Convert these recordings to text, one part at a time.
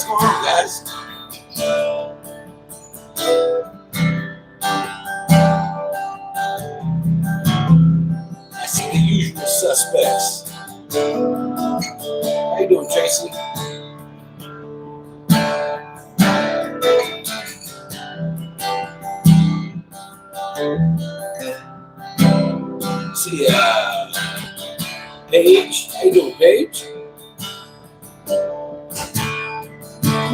going on, guys? I see the usual suspects. How you doing, Tracy? See, Paige. How you doing, Paige? I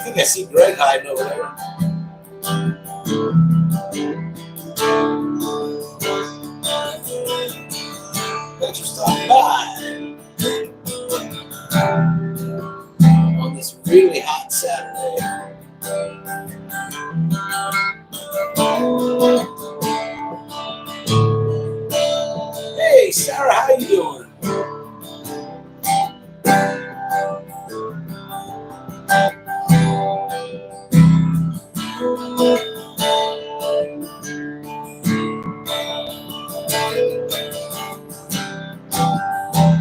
think I see Greg hiding over there. Thanks for stopping by on this really hot Saturday. Hey, Sarah, how you doing?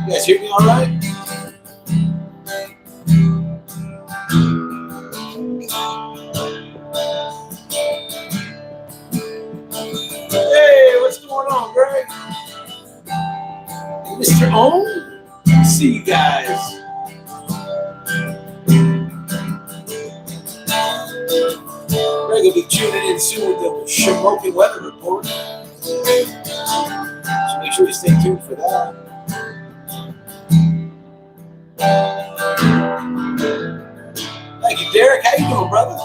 You guys hear me all right? Hey, what's going on, Greg? Mr. Ohm? See you guys. Greg will be tuning in soon with the Shamokin weather report. So make sure you stay tuned for that. Thank you, Derek. How you doing, brother?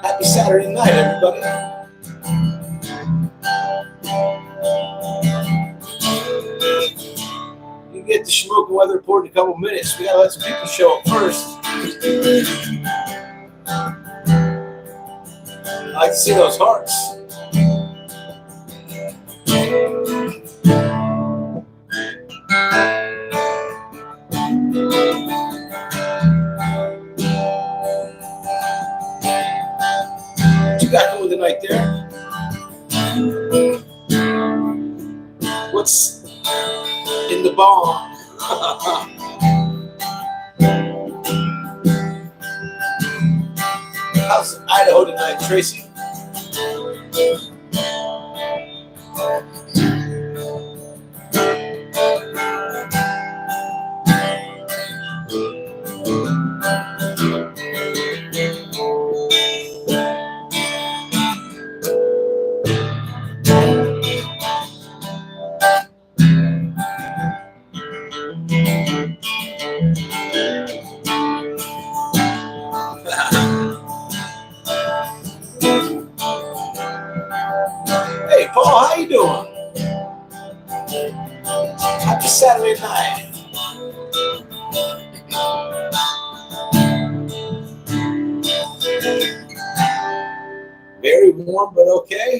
Happy Saturday night, everybody. You get the Shamokin weather report in a couple minutes. We gotta let some people show up first. I like to see those hearts. What you got going tonight there? What's in the bomb? How's Idaho tonight, Tracy? Hey, Paul, how you doing? Happy Saturday night. Very warm, but okay.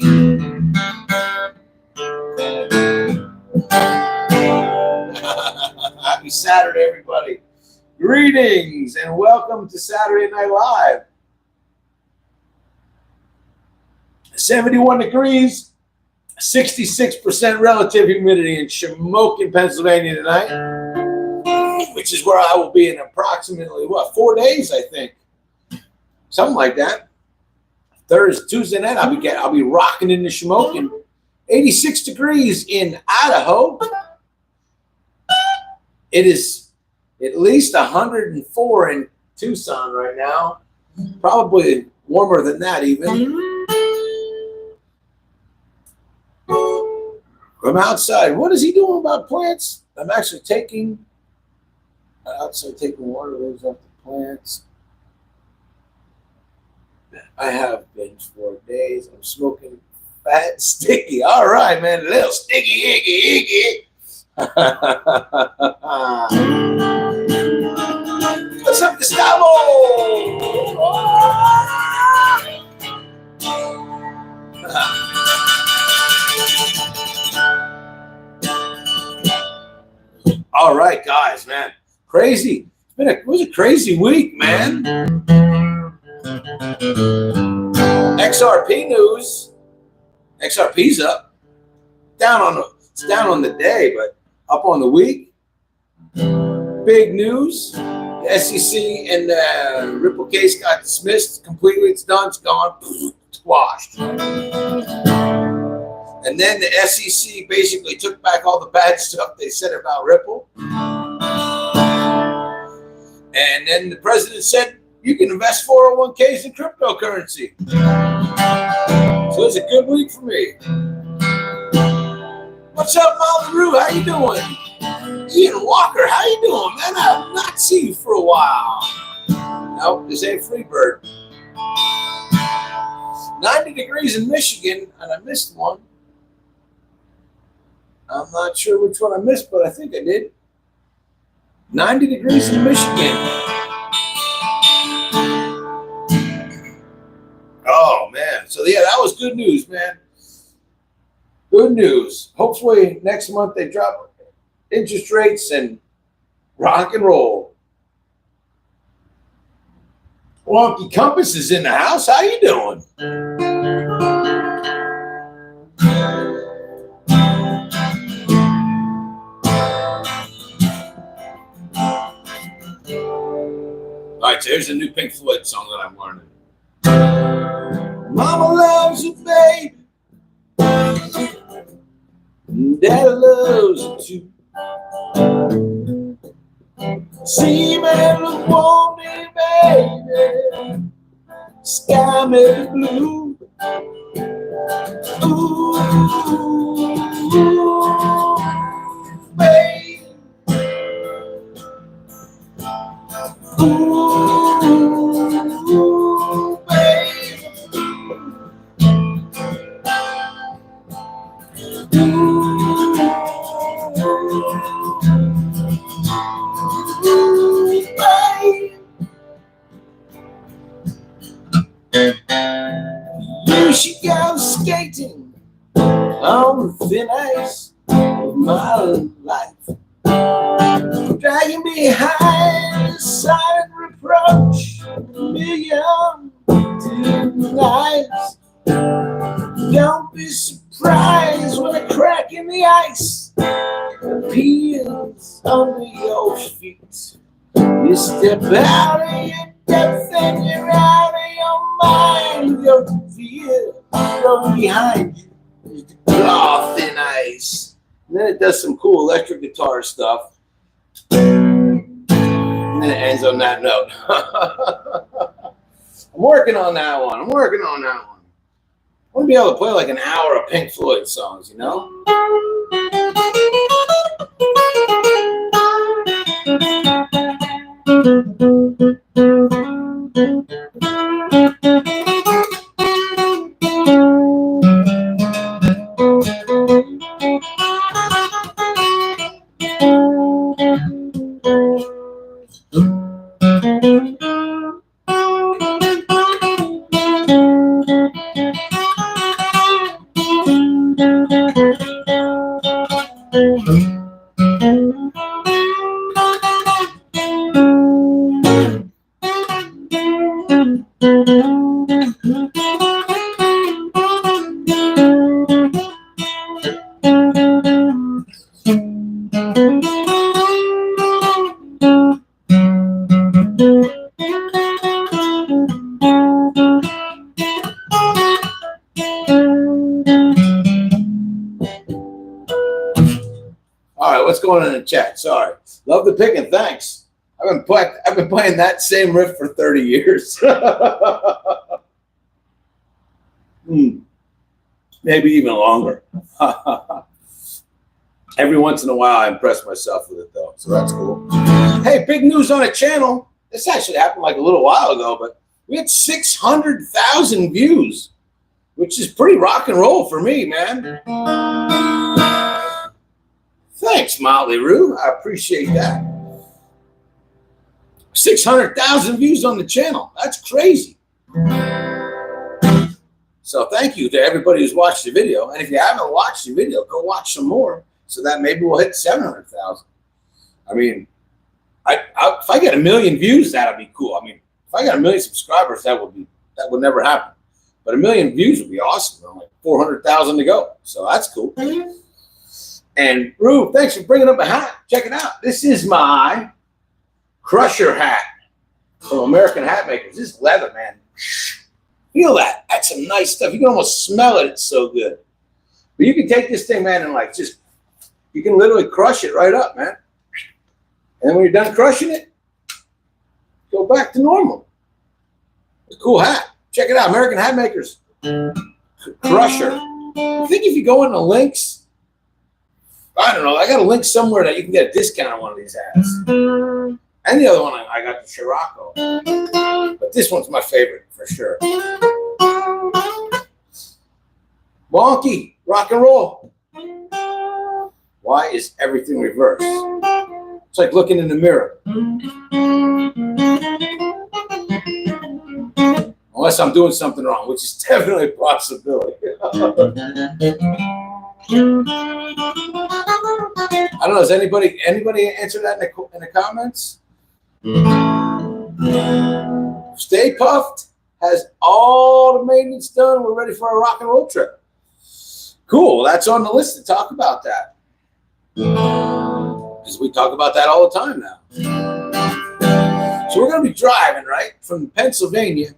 Happy Saturday, everybody. Greetings and welcome to Saturday Night Live. 71 degrees, 66% relative humidity in Shamokin, Pennsylvania tonight, which is where I will be in approximately, 4 days, I think. Something like that. Thursday, Tuesday night, I'll be rocking into Shamokin. 86 degrees in Idaho. It is at least 104 in Tucson right now. Probably warmer than that even. I'm outside. What is he doing about plants? I'm actually taking water leaves off the plants. I have been for days. I'm smoking fat, sticky. All right, man. A little sticky, icky. What's up, Gustavo? All right, guys, man. Crazy. It was a crazy week, man. XRP news. XRP's up. Down on It's down on the day, but up on the week. Big news. The SEC and the Ripple case got dismissed completely. It's done. It's gone. Squashed. And then the SEC basically took back all the bad stuff they said about Ripple. And then the president said, you can invest 401ks in cryptocurrency. So it's a good week for me. What's up, Molly Roo? How you doing? Ian Walker, how you doing, man? I've not seen you for a while. Nope, this ain't Freebird. 90 degrees in Michigan, and I missed one. I'm not sure which one I missed, but I think I did. 90 degrees in Michigan. Oh, man. So, yeah, that was good news, man. Good news. Hopefully next month they drop interest rates and rock and roll. Wonky Compass is in the house. How you doing? All right, so here's a new Pink Floyd song that I'm learning. Mama loves you, babe. Daddy loves you too. See me look for me, baby. Sky may be blue. Ooh, baby. Ooh, baby. You should go skating on the thin ice of my life, dragging behind a silent reproach, a million denials. Don't be surprised when a crack in the ice appears under your feet. You step out of your depth and you're out of your mind. Your fear from behind you is the cloth in ice. And then it does some cool electric guitar stuff. And then it ends on that note. I'm working on that one. I want to be able to play like an hour of Pink Floyd songs, you know? What's going on in the chat? Sorry. Love the pick and thanks. I've been playing that same riff for 30 years. Maybe even longer. Every once in a while I impress myself with it though, so that's cool. Hey, big news on a channel. This actually happened like a little while ago, but we had 600,000 views, which is pretty rock and roll for me, man. Thanks, Molly Roo. I appreciate that. 600,000 views on the channel. That's crazy. So thank you to everybody who's watched the video. And if you haven't watched the video, go watch some more so that maybe we'll hit 700,000. I mean, if I get 1 million views, that'll be cool. I mean, if I got 1 million subscribers, that would never happen. But 1 million views would be awesome. Like 400,000 to go. So that's cool. And Rube, thanks for bringing up a hat. Check it out. This is my Crusher hat from American Hat Makers. This is leather, man. Feel that. That's some nice stuff. You can almost smell it. It's so good. But you can take this thing, man, and like just, you can literally crush it right up, man. And then when you're done crushing it, go back to normal. It's a cool hat. Check it out. American Hat Makers. Crusher. I think if you go into links, I don't know. I got a link somewhere that you can get a discount on one of these hats. And the other one, I got the Scirocco. But this one's my favorite for sure. Wonky, rock and roll. Why is everything reversed? It's like looking in the mirror. Unless I'm doing something wrong, which is definitely a possibility. I don't know. Does anybody answer that in the comments? Stay Puffed has all the maintenance done. We're ready for a rock and roll trip. Cool. That's on the list to talk about that. Because we talk about that all the time now. So we're going to be driving, right, from Pennsylvania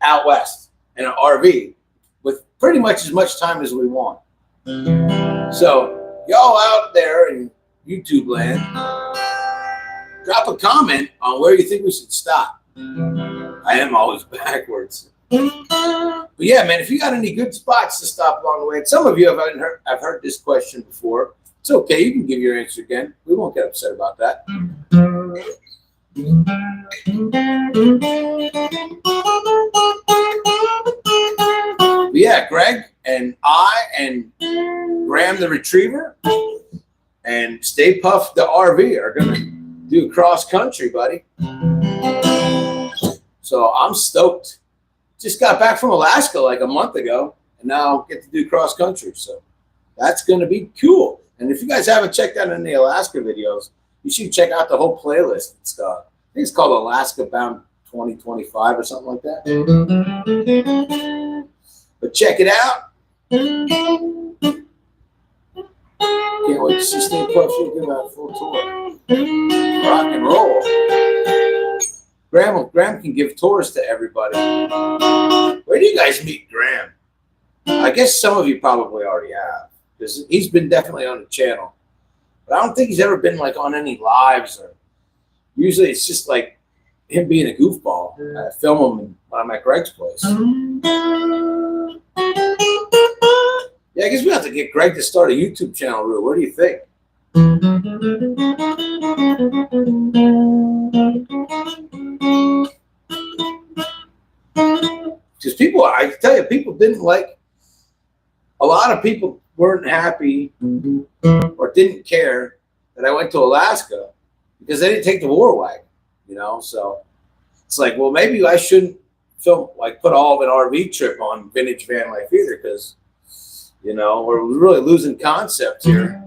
out west in an RV with pretty much as much time as we want. So y'all out there in YouTube land, drop a comment on where you think we should stop. I am always backwards. But yeah, man, if you got any good spots to stop along the way, and some of you have heard this question before, it's okay. You can give your answer again. We won't get upset about that. But yeah, Greg and I and Graham the Retriever and Stay Puffed the RV are going to do cross country, buddy. So I'm stoked. Just got back from Alaska like a month ago, and now get to do cross country. So that's going to be cool. And if you guys haven't checked out any of the Alaska videos, you should check out the whole playlist and stuff. I think it's called Alaska Bound 2025 or something like that. But check it out. Can't wait to see Stay Puffed give out a full tour. Rock and roll. Graham can give tours to everybody. Where do you guys meet Graham? I guess some of you probably already have, because he's been definitely on the channel. But I don't think he's ever been like on any lives, or usually it's just like him being a goofball. I film him when I'm at Greg's place. Yeah, I guess we have to get Greg to start a YouTube channel, Rue. What do you think? Because people, I can tell you, people didn't like, a lot of people weren't happy or didn't care that I went to Alaska because they didn't take the war wagon, you know? So it's like, well, maybe I shouldn't film, like put all of an RV trip on Vintage Van Life either, because, you know, we're really losing concept here.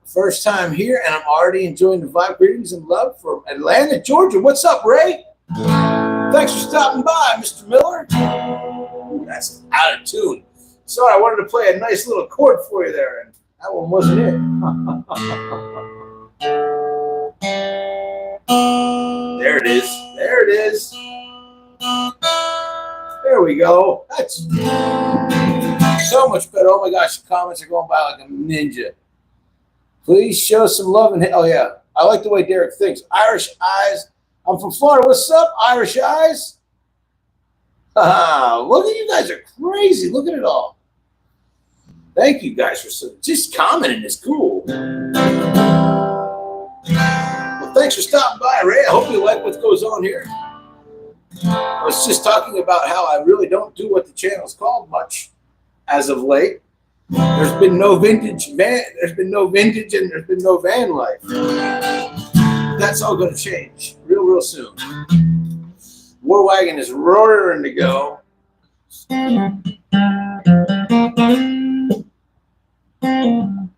First time here, and I'm already enjoying the vibe. Greetings and love from Atlanta, Georgia. What's up, Ray? Thanks for stopping by, Mr. Miller. Ooh, that's out of tune. Sorry, I wanted to play a nice little chord for you there, and that one wasn't it. There it is. There it is. There we go. That's so much better. Oh my gosh, the comments are going by like a ninja. Please show some love and oh yeah, I like the way Derek thinks. Irish Eyes. I'm from Florida. What's up, Irish Eyes? Look at you guys are crazy. Look at it all. Thank you guys for just commenting. It's cool. Well, thanks for stopping by, Ray. I hope you like what goes on here. I was just talking about how I really don't do what the channel's called much as of late. There's been no vintage van. There's been no vintage, and there's been no van life. That's all going to change real soon. War wagon is roaring to go.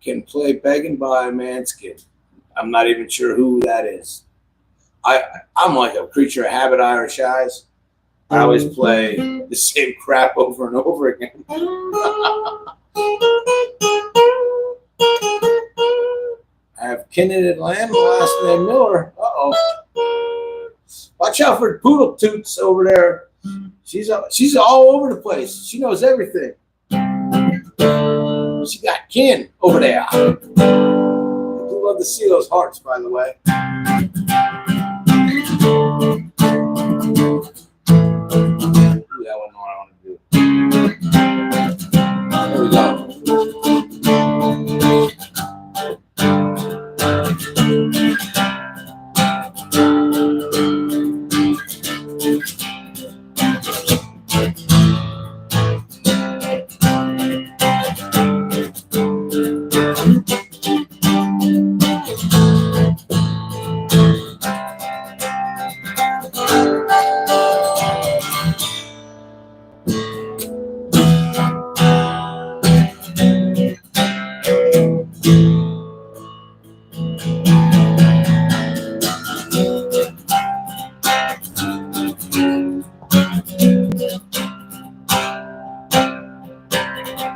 Can play Begging by Manskin. I'm not even sure who that is. I'm like a creature of habit, Irish Eyes. I always play the same crap over and over again. I have Kennedy Lamb, last name Miller. Uh-oh. Watch out for Poodle Toots over there. She's all over the place. She knows everything. She got Ken over there. I do love to see those hearts, by the way. Ooh, that wasn't what I want to do. There we go.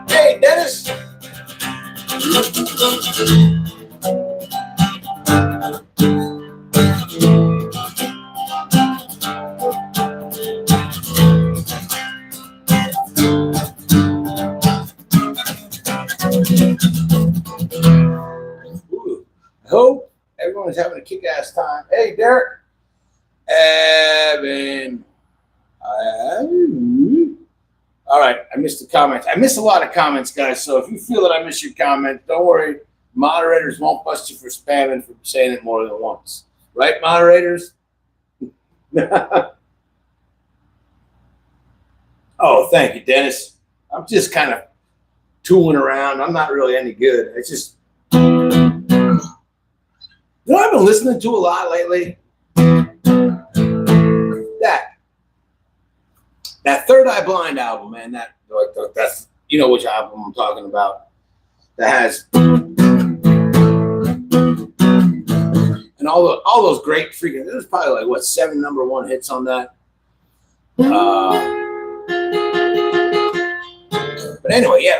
Hey, Dennis. Ooh, I hope everyone's having a kick-ass time. Hey, Derek. Evan. All right, I missed the comments. I missed a lot of comments, guys. So if you feel that I missed your comment, don't worry. Moderators won't bust you for spamming for saying it more than once. Right, moderators? Oh, thank you, Dennis. I'm just kind of tooling around. I'm not really any good. It's just, you know, I've been listening to a lot lately. That Third Eye Blind album, man. That's, you know which album I'm talking about. That has and all those great freaking. There's probably like what 7 #1 hits on that. But anyway, yeah,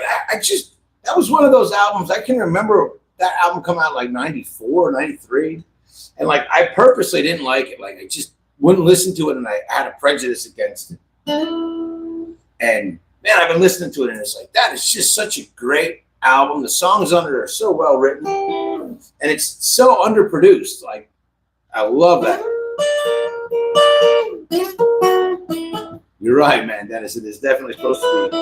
that was one of those albums. I can remember that album come out like 94, 93. And like, I purposely didn't like it. Like, I just wouldn't listen to it. And I had a prejudice against it. And man, I've been listening to it. And it's like, that is just such a great album. The songs on it are so well written. And it's so underproduced. Like, I love that. You're right, man, Dennis. It is definitely supposed to be.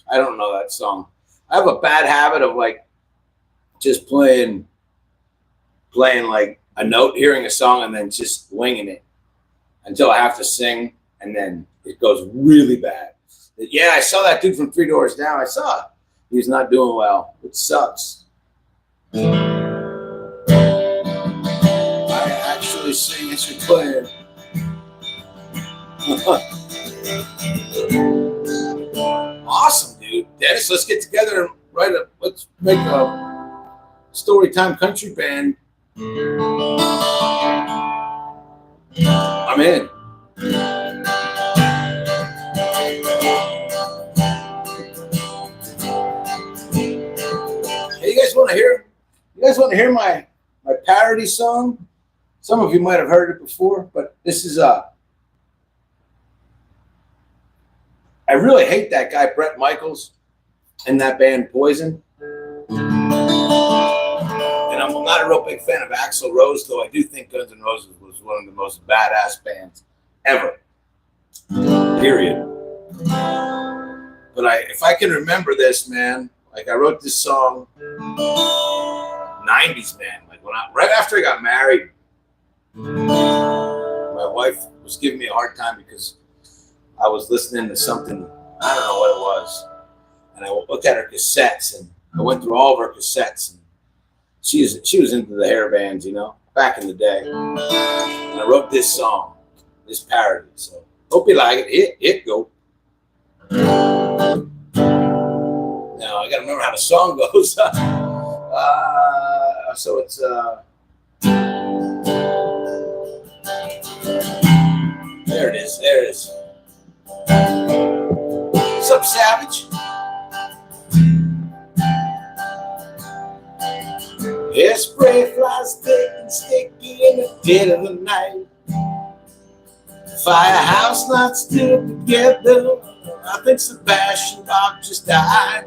I don't know that song. I have a bad habit of like just playing like a note, hearing a song, and then just winging it until I have to sing, and then it goes really bad. Yeah, I saw that dude from 3 Doors Down. I saw it. He's not doing well. It sucks. I actually sing as you're playing. Awesome, dude. Dennis, let's get together and let's make a Storytime Country Band. I'm in. Hey, you guys want to hear my parody song? Some of you might have heard it before, but this is I really hate that guy, Bret Michaels, and that band Poison. And I'm not a real big fan of Axl Rose, though I do think Guns N' Roses was one of the most badass bands ever. Period. But if I can remember this, man, like I wrote this song, 90s, man. Like right after I got married, my wife was giving me a hard time because I was listening to something, I don't know what it was. And I looked at her cassettes, and I went through all of her cassettes. And she was into the hair bands, you know, back in the day. And I wrote this song, this parody. So hope you like it. It go. Now I gotta remember how the song goes. So it's there it is. There it is. What's up, Savage? Yeah, spray flies thick and sticky in the dead of the night. Firehouse not still together. I think Sebastian Bach just died.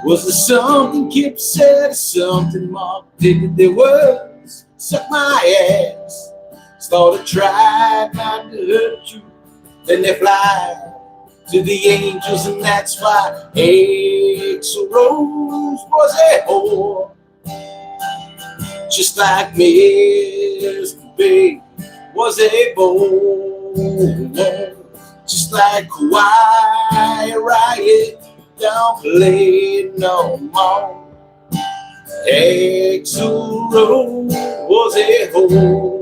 Was there something Kip said or something Mark did? There was. Suck my ass. Started trying not to hurt you. Then they fly to the angels, and that's why Axl Rose was a whore. Just like Mr. Big was a bone. Just like Quiet Riot, don't play no more. Axl Rose was a whore.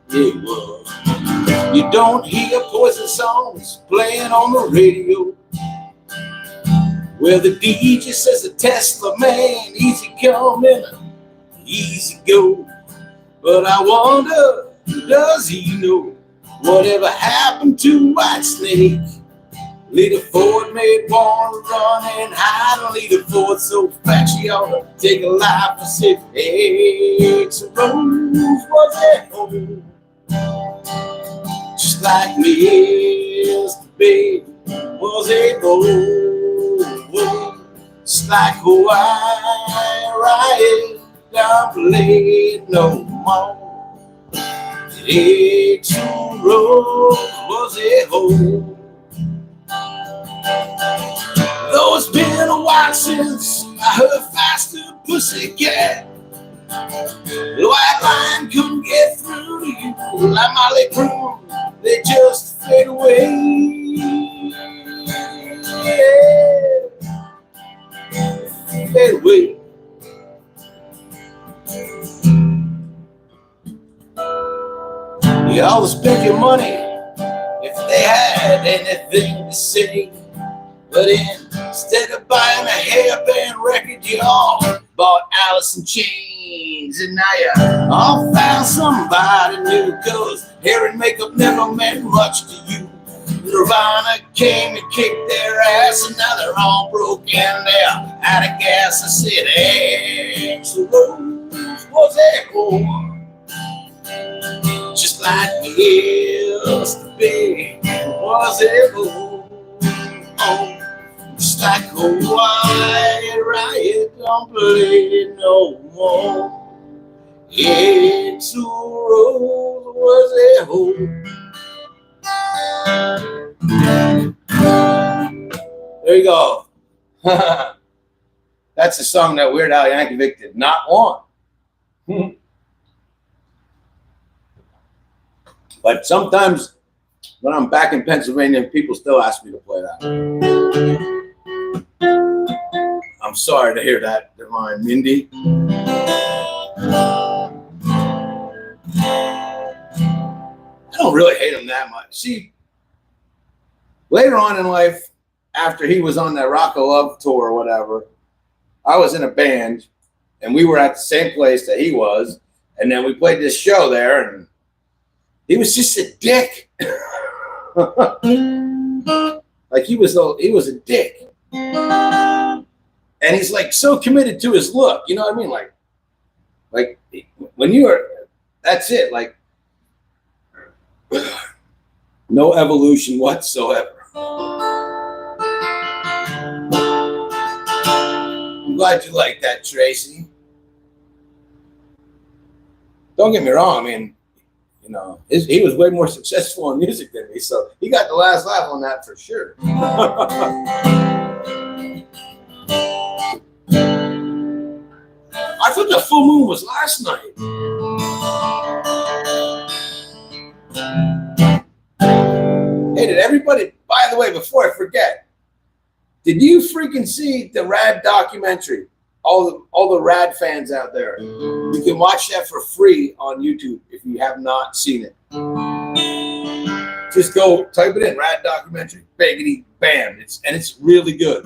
Yeah, it was. You don't hear Poison songs playing on the radio, where the DJ says a Tesla man, easy coming, easy go. But I wonder, does he know whatever happened to Whitesnake? Lita Ford made one run and hide, and Lita Ford so fat she ought to take a life for sick. Axl Rose was at home. Just like Mr. Big was a boy. Just like Hawaii Riot, don't play no more. Axl Rose was a hoe. Though it's been a while since I heard Faster Pussycat, the white line couldn't get through to you like Molly Crew. They just fade away. Yeah. Fade away. Y'all will spend your money if they had anything to say. But instead of buying a hairband record, you all bought Alice in Chains. And now you all found somebody new, 'cause hair and makeup never meant much to you. Nirvana came and kicked their ass, and now they're all broke and they're out of gas. I said, Axl Rose was a whore. Just like Mr. Big was a whore. Just like a Hawaii Riot, don't play no more. Axl Rose was a hoe. There you go. That's a song that Weird Al Yankovic did not want. But sometimes when I'm back in Pennsylvania, people still ask me to play that. I'm sorry to hear that, Divine Mindy. I don't really hate him that much. See, later on in life, after he was on that Rock of Love tour or whatever, I was in a band, and we were at the same place that he was, and then we played this show there, and he was just a dick. Like he was a dick. And he's like so committed to his look, you know what I mean? Like when you are, that's it. Like no evolution whatsoever. I'm glad you like that, Tracy. Don't get me wrong. I mean, You know, he was way more successful in music than me, so he got the last laugh on that for sure. I thought the full moon was last night. Hey, did everybody, by the way, before I forget, did you freaking see the Rad documentary? All the Rad fans out there. You can watch that for free on YouTube if you have not seen it. Just go type it in, Rad documentary, biggity, bam. It's really good.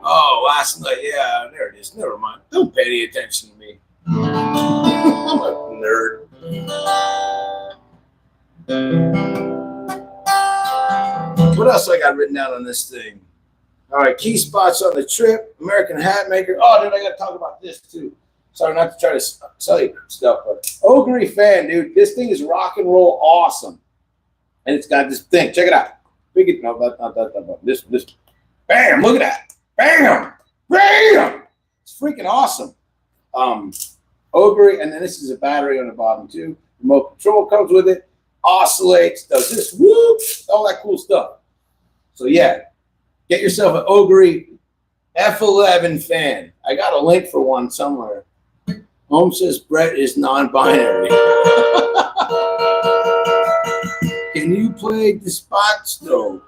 Oh, last night, yeah, there it is. Never mind. Don't pay any attention to me. I'm a nerd. What else I got written down on this thing? All right, key spots on the trip, American Hat Maker. Oh, dude, I got to talk about this too. Sorry not to try to sell you stuff, but Ogre fan, dude, this thing is rock and roll awesome. And it's got this thing. Check it out. No, not that. This. Bam, look at that. Bam, bam. It's freaking awesome. Ogre, and then this is a battery on the bottom too. Remote control comes with it. Oscillates, does this, whoop, all that cool stuff. So yeah, get yourself an Ogre F11 fan. I got a link for one somewhere. Home says Brett is non-binary. Can you play the spots though?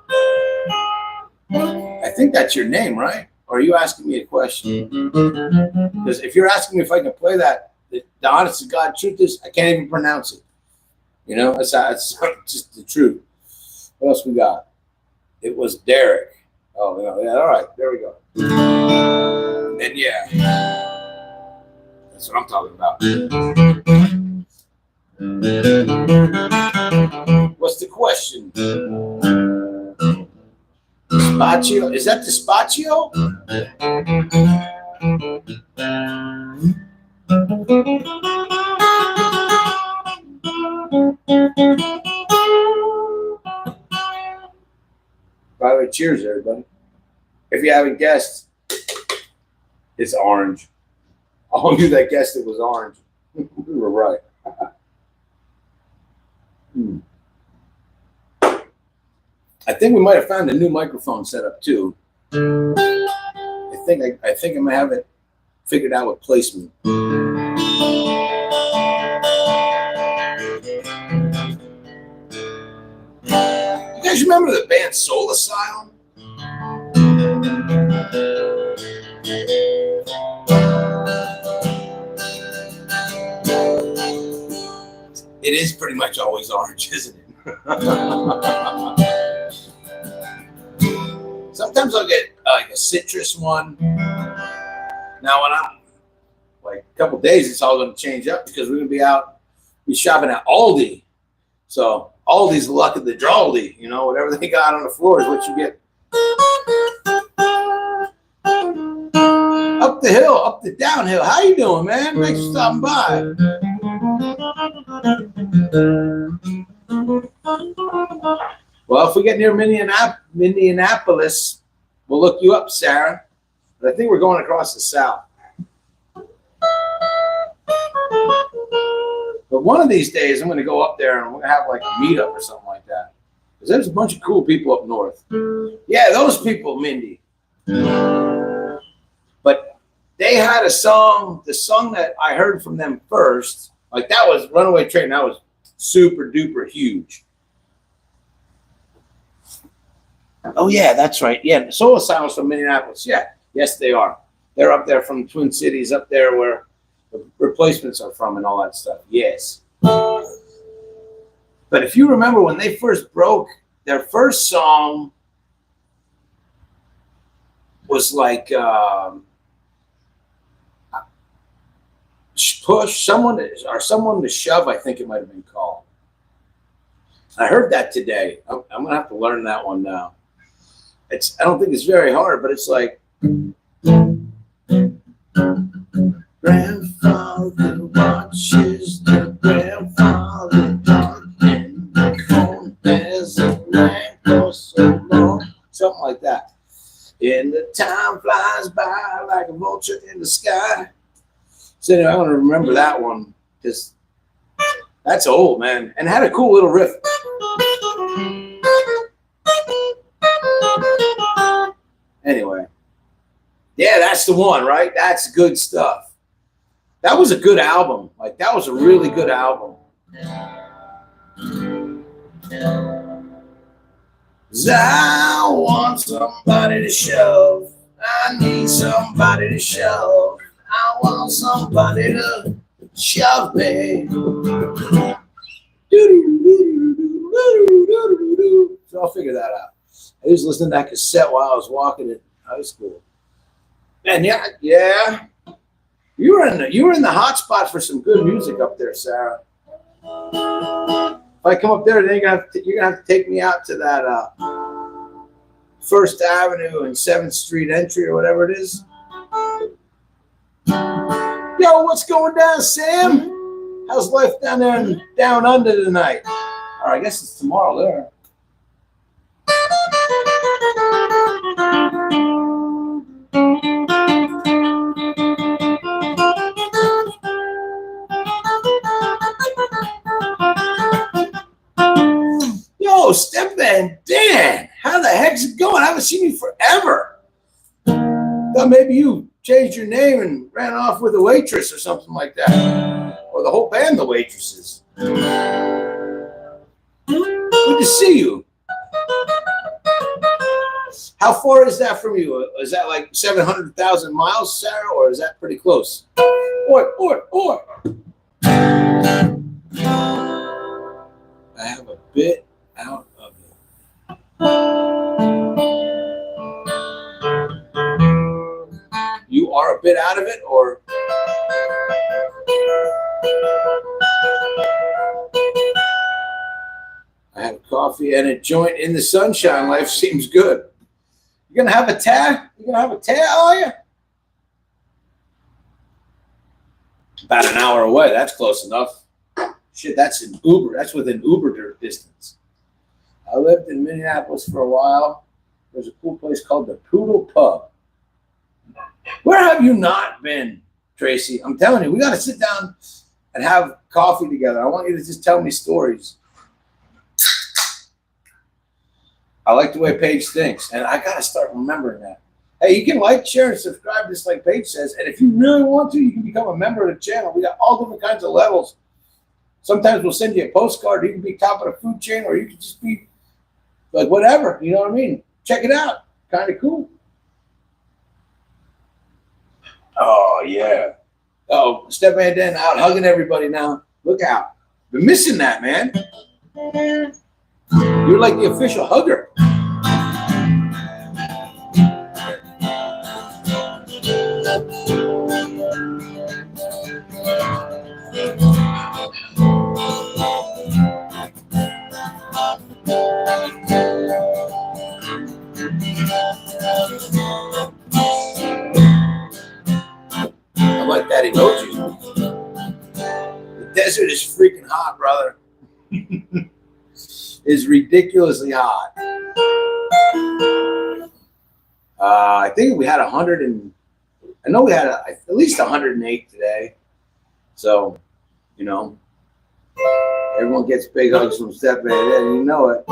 I think that's your name, right? Or are you asking me a question? Because if you're asking me if I can play that, the honest to God truth is I can't even pronounce it. You know, that's just the truth. What else we got? It was Derek. Oh, yeah, all right, there we go. And yeah, that's what I'm talking about. What's the question? Spaccio? Is that the Spaccio? By the way, cheers, everybody. If you haven't guessed, it's orange. All of you that guessed it was orange. We were right. I think we might have found a new microphone setup too. I think I might have it figured out with placement. You guys remember the band Soul Asylum? It is pretty much always orange, isn't it? Sometimes I'll get like a citrus one. Now when I'm like a couple days, it's all going to change up because we're going to be shopping at Aldi. So Aldi's the luck of the drawley, you know, whatever they got on the floor is what you get. Up the hill, up the downhill. How you doing, man? Thanks for stopping by. Well, if we get near Minneapolis, we'll look you up, Sarah. But I think we're going across the south. But one of these days, I'm going to go up there and we're going to have like a meetup or something like that. Because there's a bunch of cool people up north. Yeah, those people, Mindy. But they had a song, the song that I heard from them first, like that was Runaway Train. That was super duper huge. Oh, yeah, that's right. Yeah, Soul Asylum's from Minneapolis. Yeah, yes, they are. They're up there from Twin Cities, up there where the Replacements are from and all that stuff. Yes. But if you remember when they first broke, their first song was like Push, Someone to Shove, I think it might have been called. I heard that today. I'm going to have to learn that one now. I don't think it's very hard, but it's like grandfather watches the grandfather dog in the phone. There's a lamp for so long. Something like that. And the time flies by like a vulture in the sky. So anyway, I want to remember that one because that's old, man, and had a cool little riff. Anyway, yeah, that's the one, right? That's good stuff. That was a good album. Like, that was a really good album. 'Cause I want somebody to shove. I need somebody to shove. I want somebody to shove me. So I'll figure that out. I was listening to that cassette while I was walking in high school. And yeah. You were in the hot spot for some good music up there, Sarah. If I come up there, then you're gonna have to take me out to that First Avenue and 7th Street entry or whatever it is. Yo, what's going down, Sam? How's life down there and down under tonight? Or I guess it's tomorrow there. Yo, Step Van Dan, how the heck's it going? I haven't seen you forever. Thought maybe you changed your name and ran off with a waitress or something like that. Or the whole band, the Waitresses. Good to see you. How far is that from you? Is that like 700,000 miles, Sarah, or is that pretty close? Or. I have a bit out of it. You are a bit out of it, or? I have coffee and a joint in the sunshine. Life seems good. You're gonna have a tea? You gonna have a tea, are you? About an hour away. That's close enough. Shit, that's an Uber. That's within Uber distance. I lived in Minneapolis for a while. There's a cool place called the Poodle Pub. Where have you not been, Tracy? I'm telling you, we got to sit down and have coffee together. I want you to just tell me stories. I like the way Paige thinks, and I got to start remembering that. Hey, you can like, share, and subscribe, just like Paige says. And if you really want to, you can become a member of the channel. We got all different kinds of levels. Sometimes we'll send you a postcard. You can be top of the food chain, or you can just be like whatever. You know what I mean? Check it out. Kind of cool. Oh, yeah. Oh, Step Van Dan out hugging everybody now. Look out. Been missing that, man. You're like the official hugger. I like that emoji. The desert is freaking hot, brother. Is ridiculously hot. I think we had 100 and I know we had at least 108 today. So, you know, everyone gets big hugs from Step Van Dan, and you know it.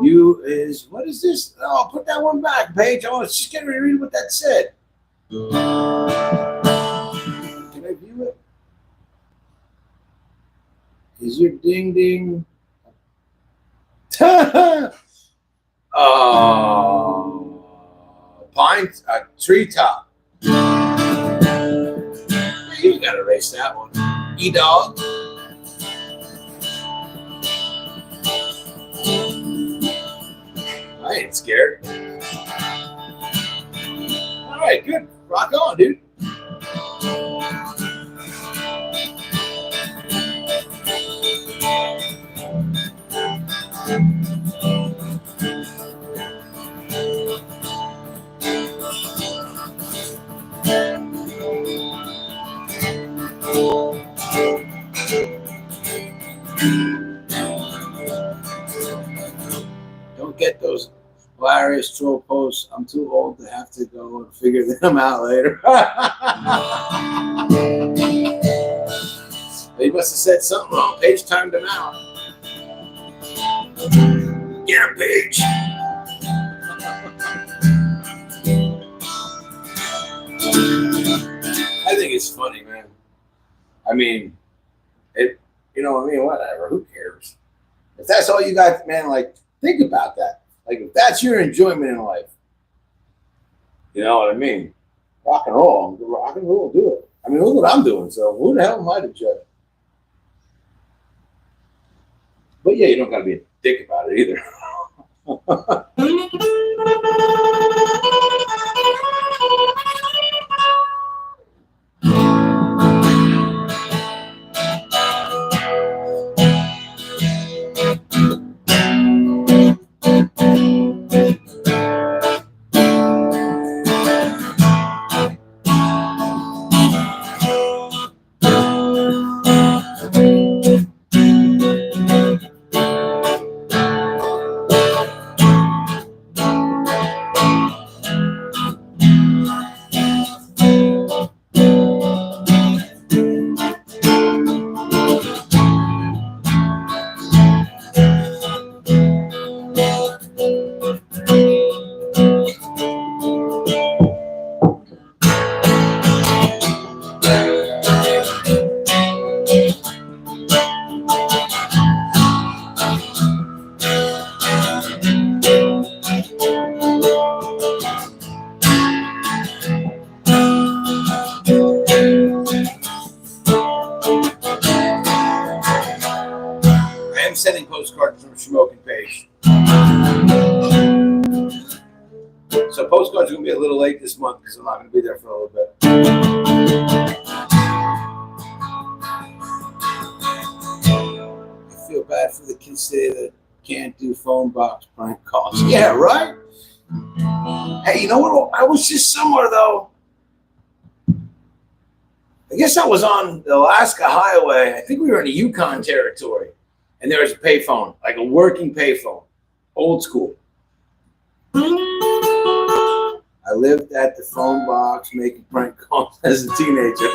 You is, what is this? Oh, put that one back, Paige. I was just getting ready to read what that said. Can I view it? Is your ding ding? Oh, pine, treetop. You gotta erase that one. E-dog. I ain't scared. All right, good. Rock on, dude. Don't get those Hilarious troll posts. I'm too old to have to go and figure them out later. He must have said something wrong. Page timed him out. Get a page. I think it's funny, man. I mean, you know what I mean? Whatever. Who cares? If that's all you got, man, like, think about that. Like, if that's your enjoyment in life, you know what I mean? Rock and roll. Rock and roll, do it. I mean, look what I'm doing. So who the hell am I to judge? But yeah, you don't got to be a dick about it either. Sending postcards from Smoking Page. So postcards are going to be a little late this month because I'm not going to be there for a little bit. I feel bad for the kids today that can't do phone box prank calls. Yeah, right? Hey, you know what? I was just somewhere, though. I guess I was on the Alaska Highway. I think we were in the Yukon territory. And there was a payphone, like a working payphone, old school. I lived at the phone box making prank calls as a teenager.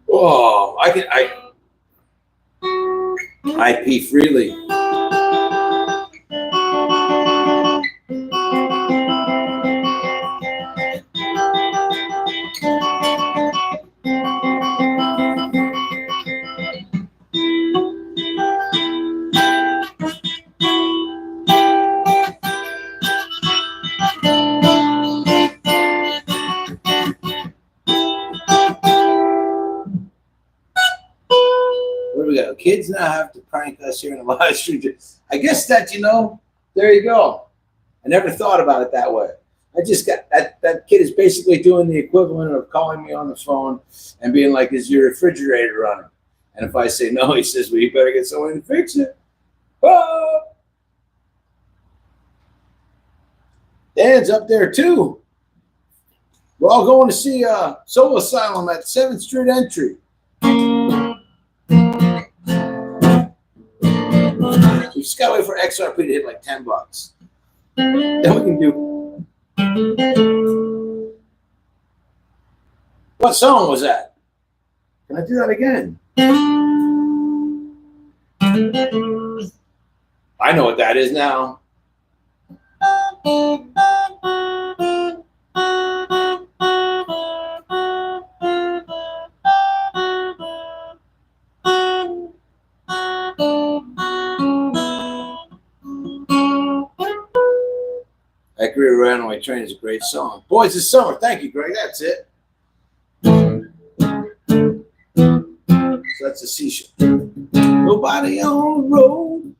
Oh, I pee freely. Kids now have to prank us here in the live stream. I guess that, you know, there you go. I never thought about it that way. I just got that kid is basically doing the equivalent of calling me on the phone and being like, is your refrigerator running? And if I say no, he says, well, you better get someone to fix it. Oh! Dan's up there too. We're all going to see Soul Asylum at 7th Street Entry. We just gotta wait for XRP to hit like $10. Then we can do. What song was that? Can I do that again? I know what that is now. That Greer Runaway Train is a great song. Boys, it's summer. Thank you, Greg. That's it. So that's a C-sharp. Nobody on the road.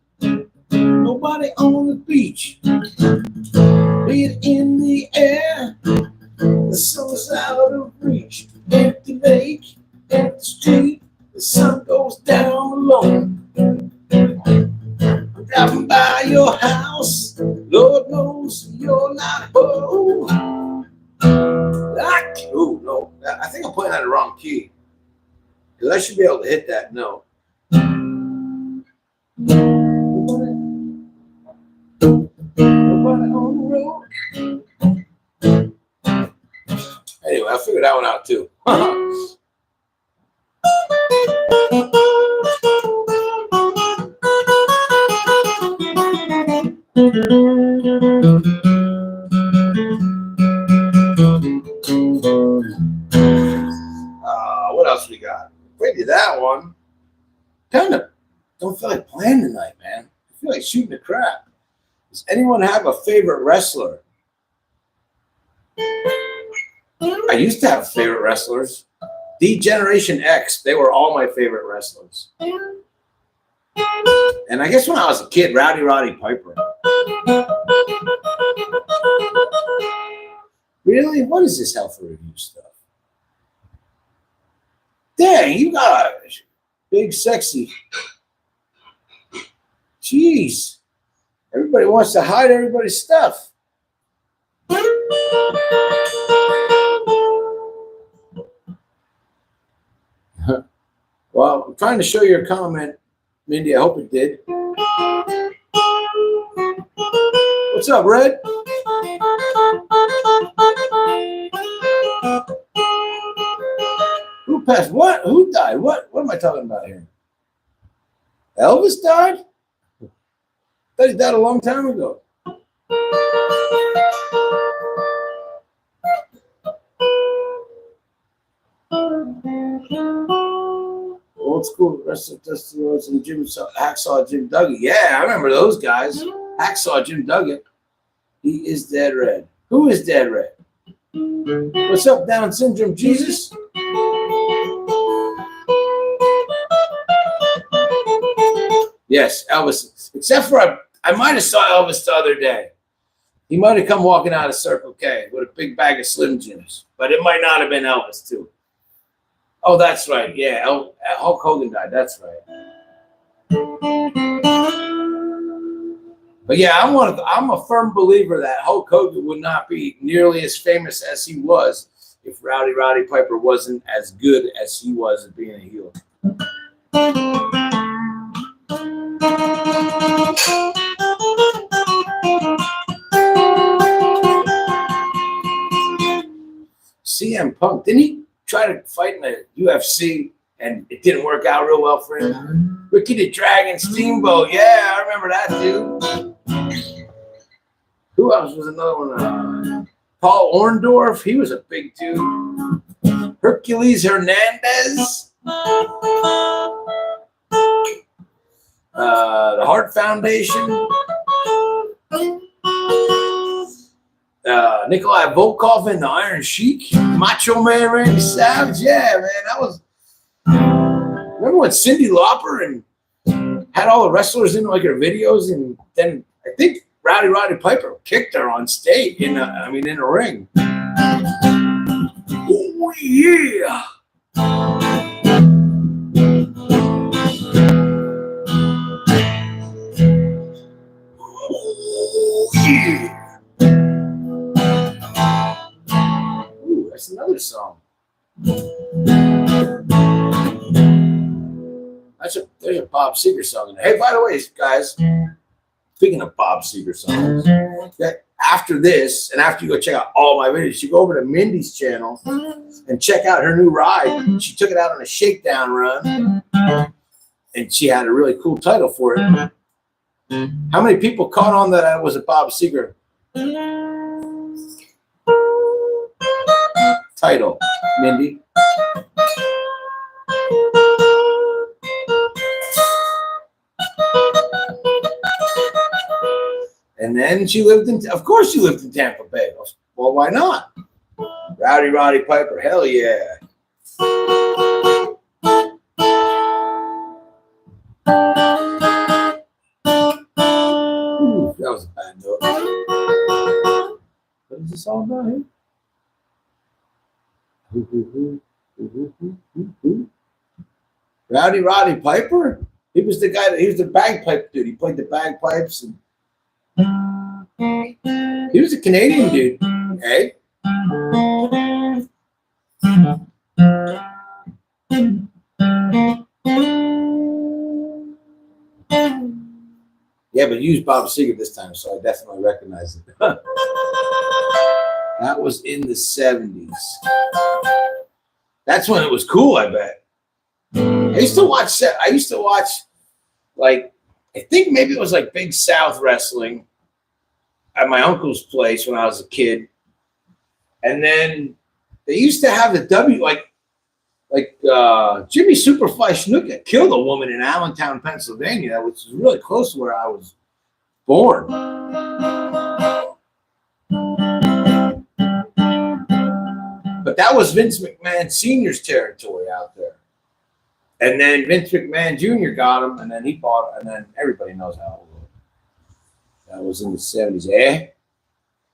Nobody on the beach. Be it in the air. The sun's out of reach. Empty lake, empty street. The sun goes down alone. I'm driving by your house. Lord knows you're not home. Oh, no. I think I'm playing that in the wrong key. Because I should be able to hit that note. out too. What else we got? We did that one. Kind of don't feel like playing tonight, man. I feel like shooting the crap. Does anyone have a favorite wrestler? I used to have favorite wrestlers. D-Generation X, they were all my favorite wrestlers. And I guess when I was a kid, Roddy Piper. Really? What is this health review stuff? Dang, you got a big, sexy. Jeez. Everybody wants to hide everybody's stuff. Well, I'm trying to show you a comment, Mindy. I hope it did. What's up, Red? Who passed? What? Who died? What am I talking about here? Elvis died? I thought he died a long time ago. Old school wrestling testimonies and Hacksaw Jim Duggan. Yeah, I remember those guys. Hacksaw Jim Duggan. He is dead red. Who is dead red? What's up, Down syndrome, Jesus? Yes, Elvis. Except for I might have saw Elvis the other day. He might have come walking out of Circle K with a big bag of Slim Jims, but it might not have been Elvis too. Oh, that's right. Yeah, Hulk Hogan died. That's right. But yeah, I'm a firm believer that Hulk Hogan would not be nearly as famous as he was if Roddy Piper wasn't as good as he was at being a heel. CM Punk, didn't he try to fight in the UFC and it didn't work out real well for him? Ricky the Dragon Steamboat, yeah, I remember that dude. Who else was another one? Paul Orndorff, he was a big dude. Hercules Hernandez. The Hart Foundation. Nikolai Volkov and the Iron Sheik. Macho Man Randy Savage. Yeah, man, that was. Remember when Cyndi Lauper and had all the wrestlers in like her videos, and then I think Roddy Piper kicked her on stage in the ring. Oh yeah. Oh yeah. Ooh, that's another song. There's a Bob Seger song in there. Hey, by the way, guys, speaking of Bob Seger songs, after this, and after you go check out all my videos, you go over to Mindy's channel and check out her new ride. She took it out on a shakedown run, and she had a really cool title for it. How many people caught on that I was a Bob Seger title, Mindy? And then she lived of course she lived in Tampa Bay. Well, why not? Roddy Piper, hell yeah. Ooh, that was a bad note. What is this all about here? Roddy Piper? He was the guy he was the bagpipe dude. He played the bagpipes and he was a Canadian dude, hey? Yeah, but you used Bob Seger this time, so I definitely recognize it. That was in the 70s. That's when it was cool, I bet. I used to watch, like, I think maybe it was like Big South Wrestling at my uncle's place when I was a kid. And then they used to have the Jimmy Superfly Snuka killed a woman in Allentown, Pennsylvania, which is really close to where I was born. But that was Vince McMahon Sr.'s territory out there. And then Vince McMahon Jr. got him, and then he bought it, and then everybody knows how it was. That was in the 70s.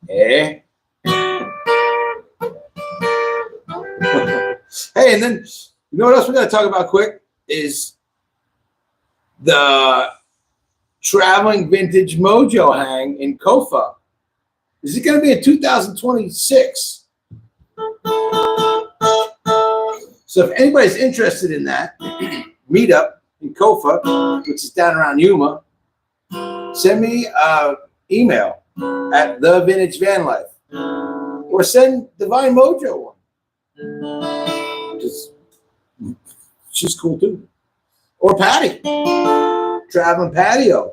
Hey, and then, you know what else we got to talk about quick? Is the Traveling Vintage Mojo Hang in Kofa. Is it going to be in 2026? So if anybody's interested in that meetup in Kofa, which is down around Yuma, send me an email at The Vintage Vanlife, or send Divine Mojo one. She's cool too. Or Patty, Traveling Patio.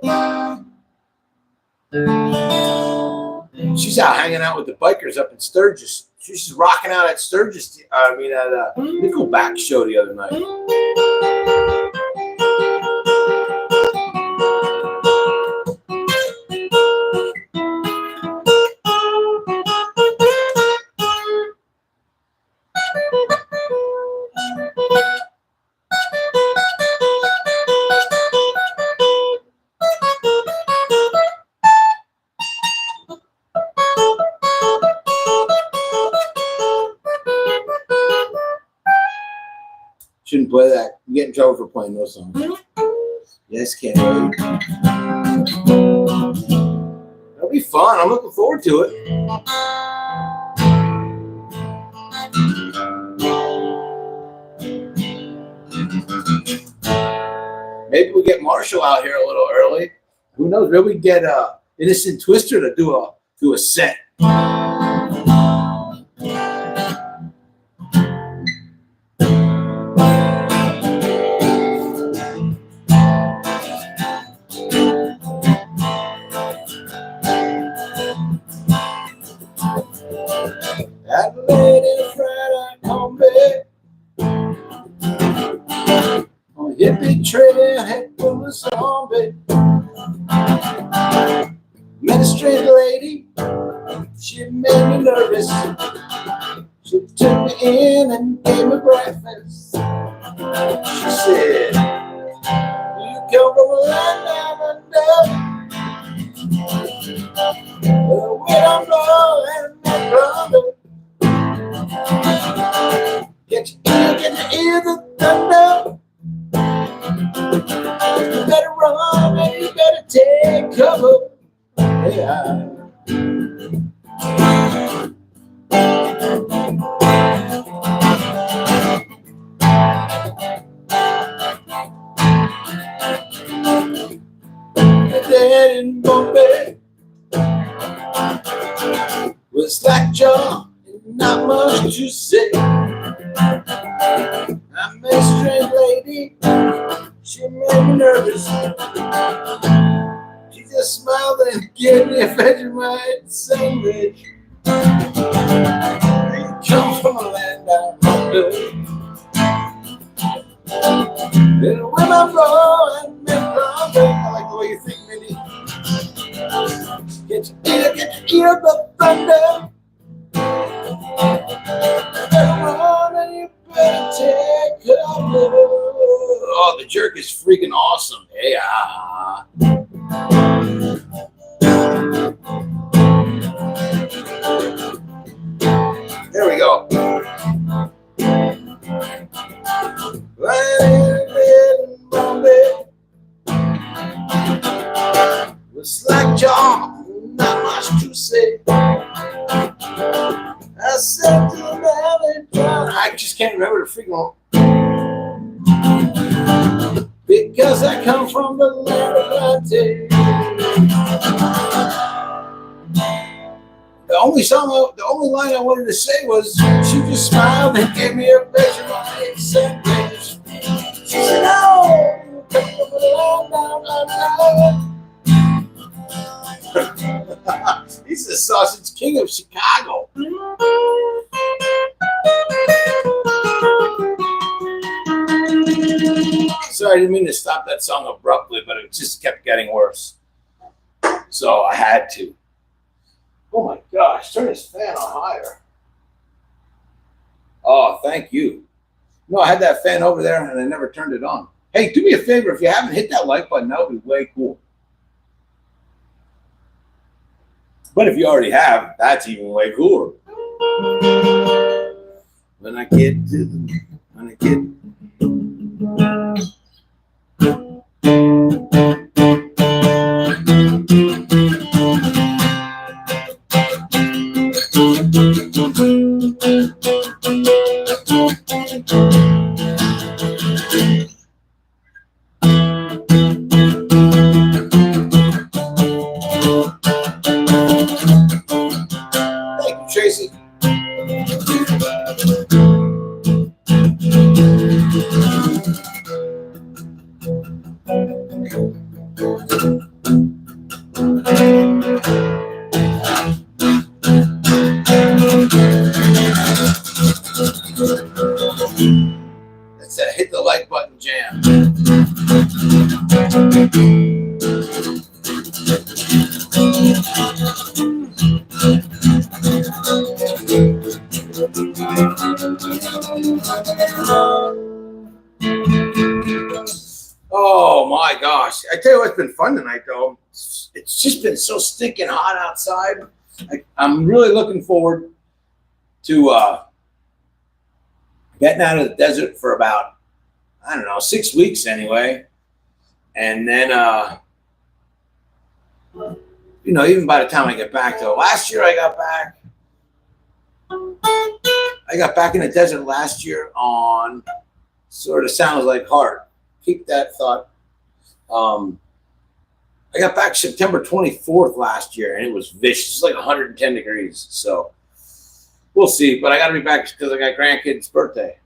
She's out hanging out with the bikers up in Sturgis. She's just rocking out at Sturgis. At Nickelback show the other night. Shouldn't play that. You get in trouble for playing those songs. Yes, can't wait. That'll be fun. I'm looking forward to it. Maybe we get Marshall out here a little early. Who knows? Maybe we get Innocent Twister to do a set. Hippie trailhead full of zombie. Met a straight lady, she made me nervous. She took me in and gave me breakfast. She said, you come from a land down under, we don't know and not brother. Get your ear the thunder. You better run and you better take cover. Yeah. Dead in Bombay with slack jaw and not much to say. I met a straight lady. She made me nervous. She just smiled and gave me a Vegemite sandwich. You come from a land down under. Little women blow and men run. I like the way you think, Minnie. Get your ear the thunder. You better run and you better take cover. Oh, the jerk is freaking awesome. Yeah. There we go. With slack jaw, not much to say. I said to the valley, I just can't remember the freaking. Because I come from the land of plantain. The only line I wanted to say was, she just smiled and gave me a measure of my acceptance. She said, oh, he's the sausage king of Chicago. Sorry, I didn't mean to stop that song abruptly, but it just kept getting worse. So I had to. Oh my gosh, turn this fan on higher. Oh, thank you. No, I had that fan over there and I never turned it on. Hey, do me a favor. If you haven't hit that like button, that would be way cool. But if you already have, that's even way cooler. When I get to the, when I get. Thank you, Tracy. That's that hit the like button jam. Oh my gosh. I tell you what's been fun tonight though. It's just been so stinking hot outside. I'm really looking forward to getting out of the desert for about, I don't know, 6 weeks anyway. And then, even by the time I get back though, last year I got back in the desert last year on sort of sounds like heart. Keep that thought. I got back September 24th last year, and it was vicious. It's like 110 degrees. So we'll see. But I got to be back because I got grandkids' birthday.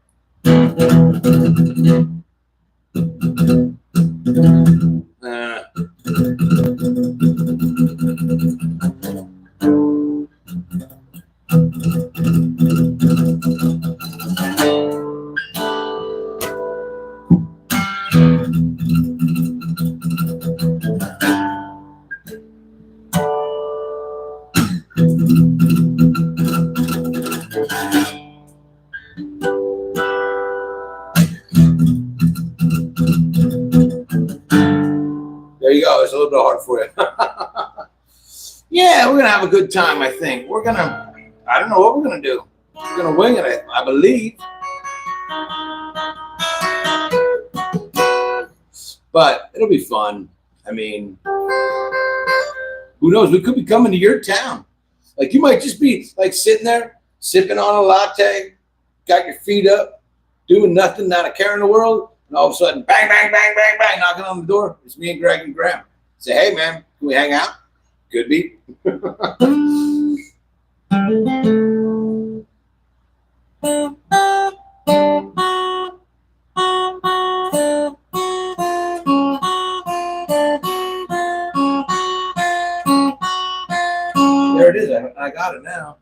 There you go. It's a little bit hard for you. Yeah, we're going to have a good time, I think. I don't know what we're going to do. We're going to wing it, I believe. But it'll be fun. I mean, who knows? We could be coming to your town. Like, you might just be, like, sitting there, sipping on a latte, got your feet up, doing nothing, not a care in the world. And all of a sudden, bang, bang, bang, bang, bang, knocking on the door. It's me and Greg and Graham. Say, hey, man, can we hang out? Could be. There it is. I got it now.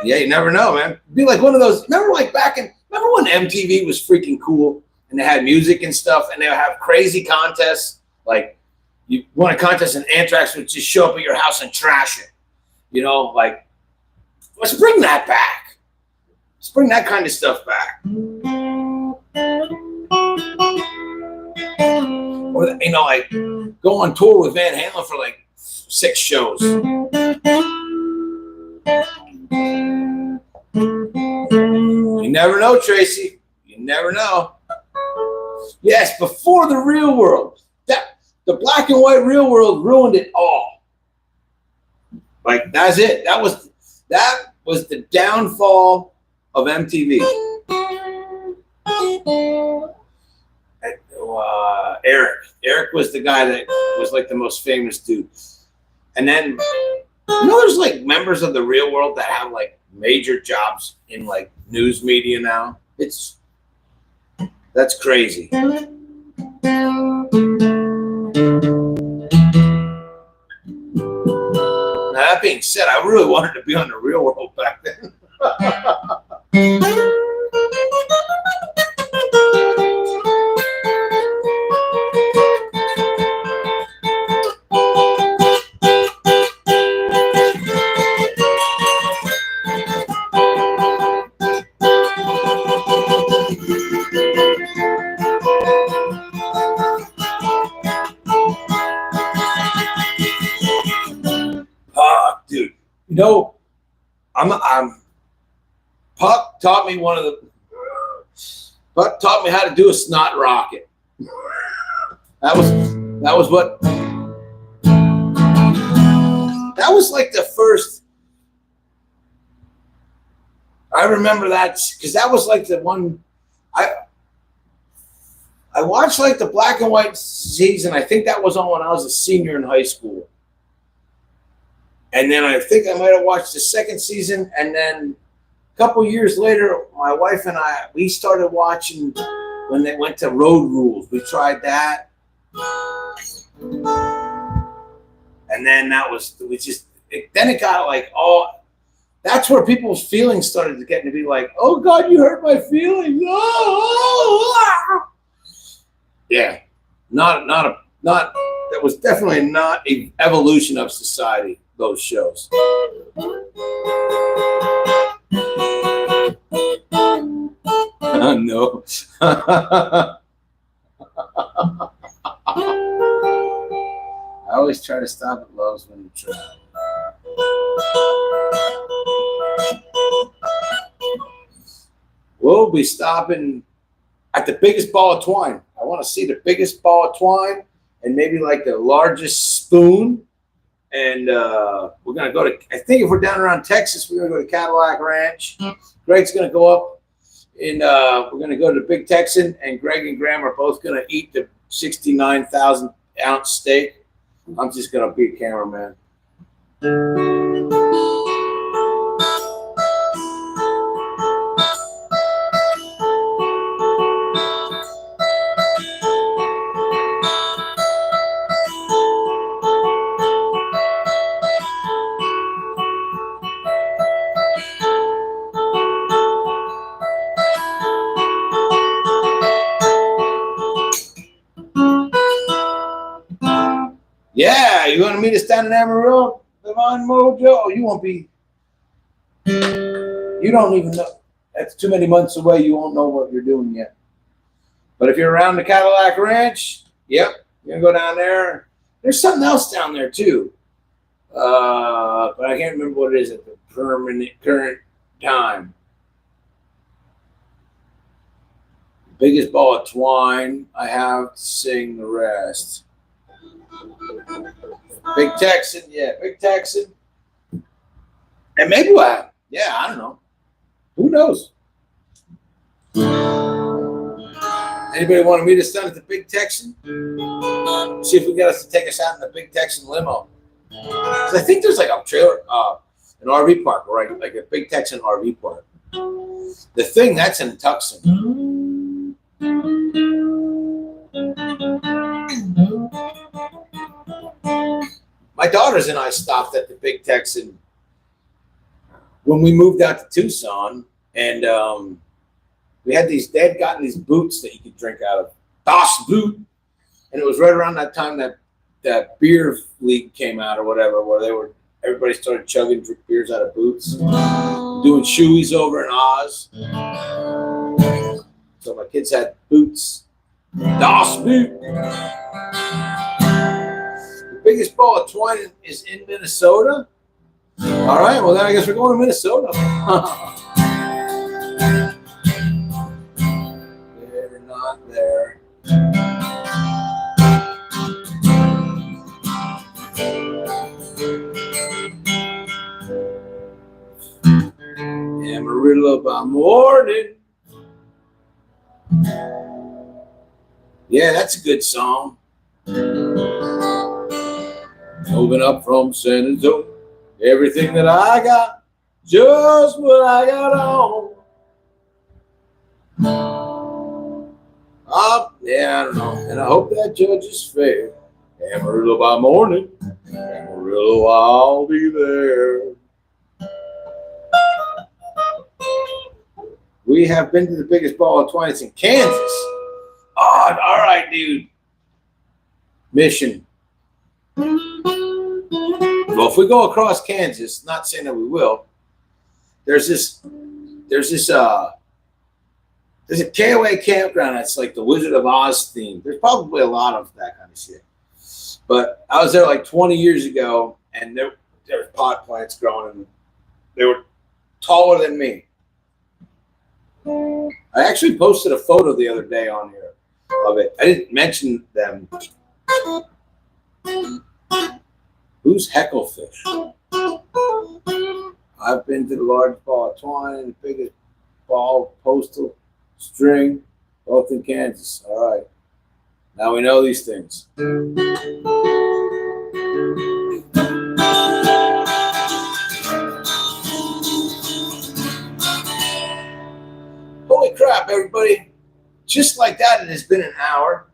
Yeah, you never know, man. It'd be like one of those. Remember when MTV was freaking cool and they had music and stuff and they would have crazy contests? Like, you won a contest and Anthrax would just show up at your house and trash it. Like, let's bring that back. Let's bring that kind of stuff back. Or, like, go on tour with Van Halen for like 6 shows. You never know, Tracy. You never know. Yes, before the real world. The black and white real world ruined it all. Like, that's it. That was the downfall of MTV. Eric was the guy that was like the most famous dude. And then You know, there's like members of the real world that have like major jobs in like news media now. That's crazy. Now, that being said, I really wanted to be on the real world back then. Dude, you know, Puck taught me Puck taught me how to do a snot rocket. That was like the first. I remember that because that was like the one I watched like the black and white season. I think that was on when I was a senior in high school. And then I think I might have watched the second season. And then a couple years later, my wife and we started watching when they went to Road Rules. We tried that. And then then it got like that's where people's feelings started to get to be like, oh God, you hurt my feelings. Oh. Yeah. That was definitely not an evolution of society. Those shows. No. I always try to stop at Love's when you try. We'll be stopping at the biggest ball of twine. I want to see the biggest ball of twine and maybe like the largest spoon. And we're going to go to, I think if we're down around Texas, we're going to go to Cadillac Ranch. Greg's going to go up and we're going to go to the Big Texan, and Greg and Graham are both going to eat the 69,000 ounce steak. I'm just going to be a cameraman. Yeah, you want to meet us down in Amarillo, Devon Mojo? You won't be. You don't even know. That's too many months away. You won't know what you're doing yet. But if you're around the Cadillac Ranch, yep, you're gonna go down there. There's something else down there too, but I can't remember what it is at the current time. Biggest ball of twine. I have to sing the rest. Big Texan, yeah, Big Texan. And maybe I don't know. Who knows? Anybody want to meet us down at the Big Texan? See if we get us to take us out in the Big Texan limo. Because I think there's like a trailer, an RV park, right? Like a Big Texan RV park. The thing that's in Tucson. My daughters and I stopped at the Big Texan when we moved out to Tucson, and they had gotten these boots that you could drink out of, Das Boot, and it was right around that time that beer league came out or whatever, where everybody started chugging beers out of boots, doing shoeies over in Oz. So my kids had boots, Das Boot. Biggest ball of twine is in Minnesota. All right, well then I guess we're going to Minnesota. They're not there. Amarillo by morning. Yeah, that's a good song. Moving up from San Antonio. Everything that I got, just what I got on. Yeah, I don't know. And I hope that judge is fair. Amarillo by morning, Amarillo, I'll be there. We have been to the biggest ball of twine. It's in Kansas. Oh, all right, dude. Mission. Well, if we go across Kansas, not saying that we will, there's a KOA campground that's like the Wizard of Oz theme. There's probably a lot of that kind of shit. But I was there like 20 years ago, and there were pot plants growing, and they were taller than me. I actually posted a photo the other day on here of it. I didn't mention them. Who's Hecklefish? I've been to the largest ball of twine, the biggest ball of postal string, both in Kansas. All right. Now we know these things. Holy crap, everybody. Just like that, it has been an hour.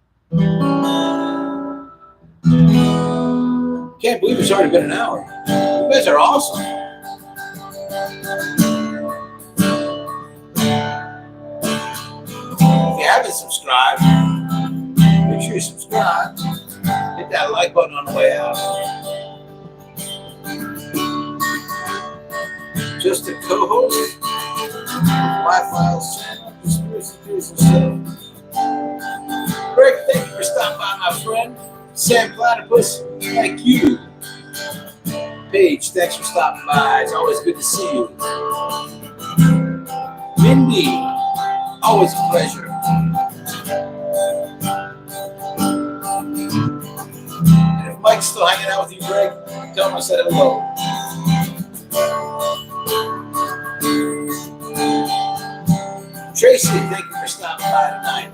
Can't believe it's already been an hour. You guys are awesome. If you haven't subscribed, make sure you subscribe. Hit that like button on the way out. Just a co-host. Wi-Fi channel. Just do some stuff. Greg, thank you for stopping by, my friend. Sam Platypus, thank you. Paige, thanks for stopping by. It's always good to see you. Mindy, always a pleasure. And if Mike's still hanging out with you, Greg, tell him I said hello. Tracy, thank you for stopping by tonight.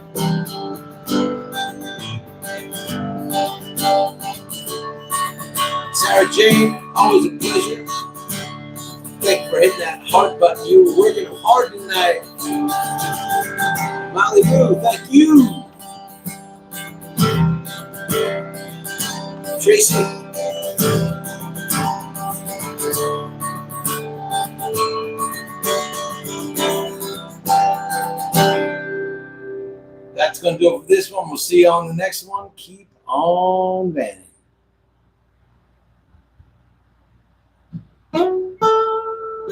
Sarah Jane, always a pleasure. Thank you for hitting that heart button. You were working hard tonight. Molly Boo, thank you. Tracy. That's going to do it for this one. We'll see you on the next one. Keep on vanning.